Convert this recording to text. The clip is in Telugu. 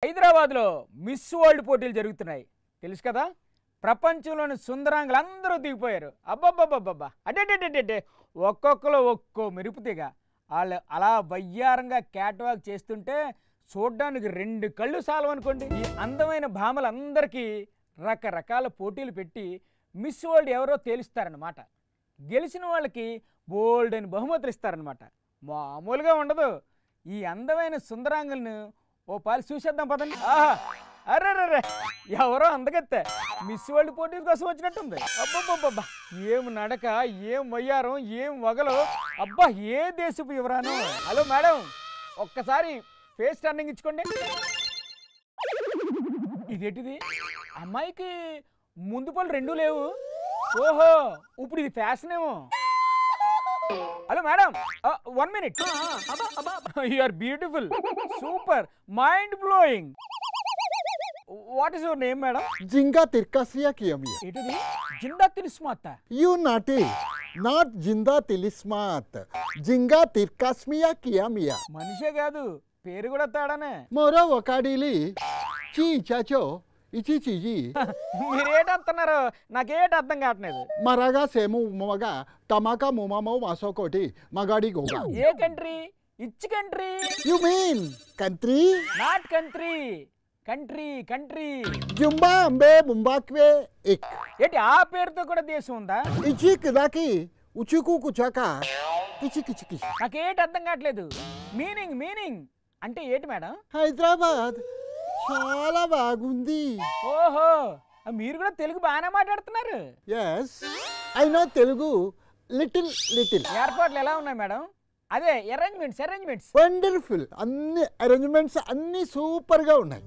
హైదరాబాద్లో మిస్ వరల్డ్ పోటీలు జరుగుతున్నాయి తెలుసు కదా. ప్రపంచంలోని సుందరాంగులు అందరూ దిగిపోయారు. అబ్బబ్బబ్బబ్బబ్బా అడ్డే ఒక్కొక్కరు ఒక్కో మెరుపుతీగ. వాళ్ళు అలా వయ్యారంగా క్యాట్ వాక్ చేస్తుంటే చూడ్డానికి 2 కళ్ళు సాలవనుకోండి. ఈ అందమైన భామలందరికీ రకరకాల పోటీలు పెట్టి మిస్ వరల్డ్ ఎవరో తేలుస్తారనమాట. గెలిచిన వాళ్ళకి బోల్డ్ అని బహుమతులు ఇస్తారనమాట. మామూలుగా ఉండదు. ఈ అందమైన సుందరాంగులను ఓ పాలు చూసేద్దాం పదండి. ఆహా అర్రర్రే ఎవరో అందగత్తే మిస్ వరల్డ్ పోటీల కోసం వచ్చినట్టుంది. అబ్బబ్బబ్బబ్బా ఏం నడక, ఏం వయ్యారం, ఏం వగలో. అబ్బా ఏ దేశపు యువరాను. హలో మేడం, ఒక్కసారి ఫేస్ టర్నింగ్ ఇచ్చుకోండి. ఇదేంటిది, అమ్మాయికి ముందు పళ్ళు 2 లేవు. ఓహో ఇప్పుడు ఇది ఫ్యాషన్ ఏమో. Hello madam, 1 minute. You are beautiful, super, mind blowing. What is your name madam? జింగా తిర్కాసియా కియమియా. ఏంటిది, జిందా తిలిస్మాత? యు నాటి, నాట్ జిందా తిలిస్మాత్, జింగా తిర్కాస్మియా కియమియా. మనిషే కాదు, పేరు కూడా తేడానే. మరో ఒకడిలి చీ చాచో ఇచి చిజి. మీరేటంటున్నారు నాకేట అర్థం కావట్లేదు. మరగా సేము మగ టమాకా ముమామో మాసోకోటి మగాడి గోగా. ఏ కంట్రీ? ఇచ్ country. You mean country? Not country, country country. జుంబా అంబే ముంబాక్వే ఎక్. ఏంటి ఆ పేరుతో కూడా దేశం ఉందా? ఇచి కిదాకి ఉచుకు కుచాక కిచి కిచి కిచి. నాకేట అర్థం కావట్లేదు. మీనింగ్ మీనింగ్ అంటే ఏంటి మేడం? హైదరాబాద్ చాలా బాగుంది. ఓహో మీరు కూడా తెలుగు బాగానే మాట్లాడుతున్నారు. Yes I know Telugu little little. ఏర్పాట్లు ఎలా ఉన్నాయి మేడం? అదే అరేంజ్మెంట్స్. వండర్ఫుల్, అన్ని అరేంజ్మెంట్స్ అన్ని సూపర్ గా ఉన్నాయి.